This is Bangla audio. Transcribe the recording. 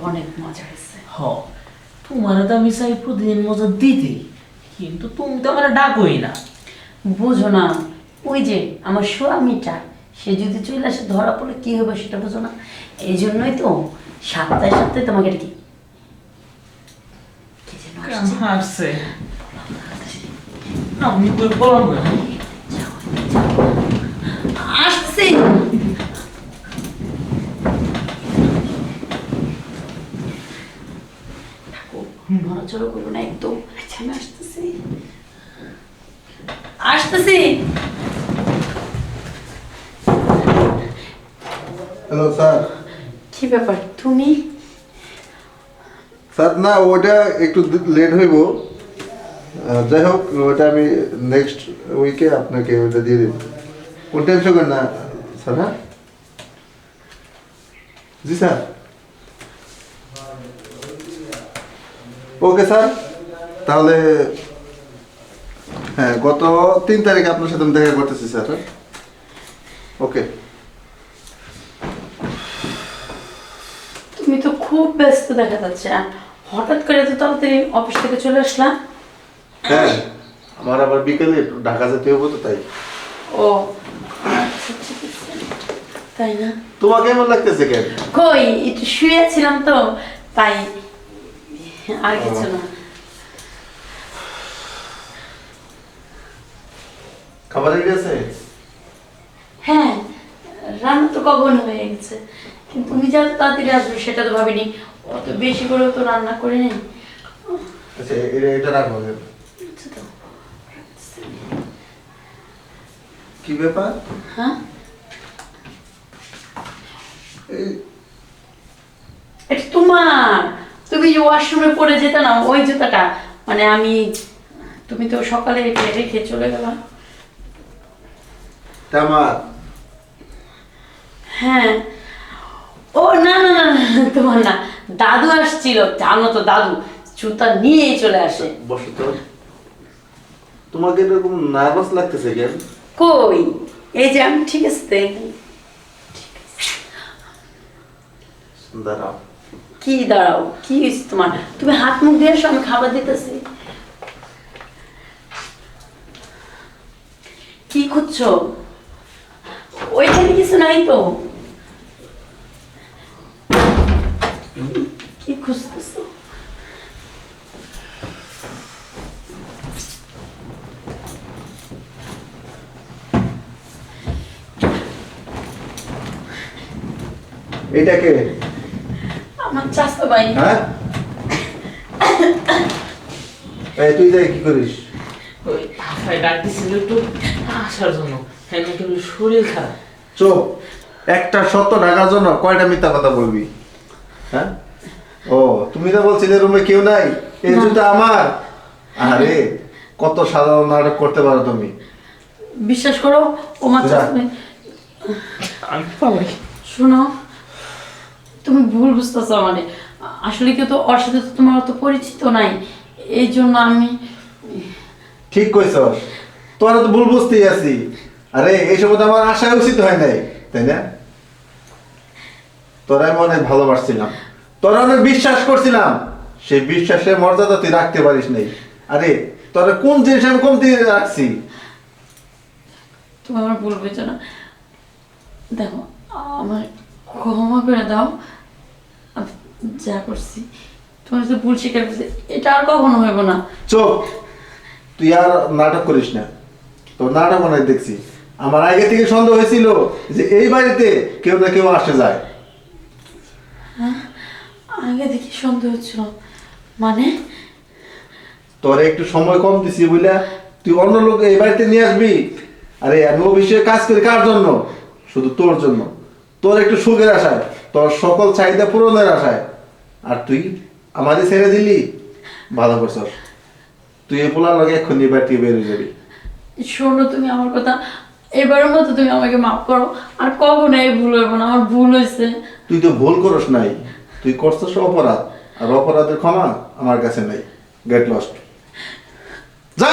অনেক মজা হয়েছে। হ তোমার তো আমি চাই প্রতিদিন মজা দিতে, কিন্তু তুমি তো আমার ডাকোই না। বুঝো না, ওই যে আমার স্বামীটা সে যদি চলে আসে ধরা পড়লে কি হবে সেটা বুঝো না। এই জন্যই তো সপ্তাহে সপ্তাহে তোমাকে কি কি যেন আসছে। হাসছে আমি তো বললাম না। আসছে নড়াচড়া করবো না একদম। আচ্ছা আমি আসতেছি আসতেছি। Hello sir. কি ব্যাপার তুমি? স্যার না ওটা একটু লেট হইব, যাই হোক ওটা আমি নেক্সট উইকে আপনাকে ওটা দিয়ে দেব, কোন টেনশন করেন না স্যার। হ্যাঁ জি স্যার, ওকে স্যার। তাহলে হ্যাঁ গত 3 তারিখে আপনার সাথে আমি দেখা করতেছি স্যার। ওকে। তুমি তো খুব ব্যস্ত দেখা যাচ্ছে, আর হঠাৎ করে তো তাড়াতাড়ি অফিস থেকে চলে আসলাম। হ্যাঁ আমার আবার বিকেলে একটু ঢাকা যেতে হবো তো তাই। ও আচ্ছা ঠিক আছে। তাই না? তোমাকে এমন লাগতেছে কেন? কই একটু শুয়েছিলাম তো তাই, আর কিছু না। খাবার রেডি আছে? হ্যাঁ রান্না তো কখন হয়ে গেছে, কিন্তু তুমি যা তাড়াতাড়ি আসবে সেটা তো ভাবিনি। অত বেশি করেও তো রান্না করে নেই। আচ্ছা এটা রাখবো। আচ্ছা তো কি ব্যাপার? হ্যাঁ এই এটা তোমার, তুমি যে ওয়াশরুমে পড়ে যেতে না ওই জুতাটা, মানে আমি, তুমি তো সকালে এটা রেখে চলে গেলাম। এটা আমার। হ্যাঁ ও না না না না, তোমার না, দাদু আসছিল, জানো তো দাদু জুতা নিয়েই চলে আসে। বসো তো। তোমাকে এরকম নার্ভাস লাগতেছে কেন? কই এই যে আমি ঠিক আছে তো একদম। দাঁড়াও। কি দাঁড়াও, কি হয়েছে তোমার? তুমি হাত মুখ দিয়ে আসো, আমি খাবার দিতেছি। কি খুঁজছো? ওইখানে কিছু নাই তো। কি খুঁজতেছো? এটাকে আমার চাচতো ভাই। হ্যাঁ এই তুই যাই কি করিস? ওই আশায় ডাক দিছিল একটু আসার জন্য, হ্যাঁ নাকি ওর শরীর খারাপ। চুপ। একটা সত্য ঢাকার জন্য কয়টা মিথ্যা কথা বলবি? হ্যাঁ ও তুমি তো বলছিলে রুমে কেউ নাই, এই জুতো আমার। আরে কত সাধারণ নাটক করতে পারো তুমি। বিশ্বাস করো ও মা যা। আমি পালাই। শোনো তুমি ভুল বুঝতেছো, মানে আসলে কেউ তো ওর সাথে তো তোমার অত পরিচিত নাই, এই জন্য আমি। ঠিক কইছস, তোরা তো ভুল বুঝতেই আছি। আরে এই সময় তো আমার আশা উচিত হয় নাই, তাই না? তোরা আমি অনেক ভালোবাসছিলাম, তোরা অনেক বিশ্বাস করছিলাম, সেই বিশ্বাসের মর্যাদা তুই রাখতে পারিস নাই। আরে তোরা কোন জিনিস আমি কমতি রাখছি? তুমি আমার ভুল বুঝছো না। দেখো আমার ক্ষমা করে দাও, আমি যা করছি তোমার সাথে ভুল স্বীকার করছি, এটা আর কখনো হইব না। চুপ, তুই আর নাটক করিস না। তোর নাটক অনেক দেখছি। আমার আগে থেকে সন্দেহ হয়েছিল যে এই বাড়িতে কেউ না কেউ আসে যায়। আগে দেখি সন্দেহ হচ্ছিল, মানে তোর একটু সময় কম দিছি বুঝলা, তুই অন্য লোক এই বাড়িতে নিয়ে আসবি। আরে আমি অফিসে কাজ করি কার জন্য? শুধু তোর জন্য, তোর একটু সুখের আশায়, তোর সকল চাহিদা পূরণের আশায়। আর তুই আমাদের ছেড়ে দিলি, ভালো করছস। তুই এই পোলার লগে এক্ষুনি এই বাড়ি থেকে বের হয়ে যাবি। শোনো তুমি আমার কথা, এবারের মতো তুমি আমাকে মাফ করো, আর কখনো এই ভুল হইব না। আমার ভুল হয়েছে। তুই তো ভুল করস নাই, তুই করছস অপরাধ, আর অপরাধের ক্ষমা আমার কাছে নাই। গেট লস্ট, যা।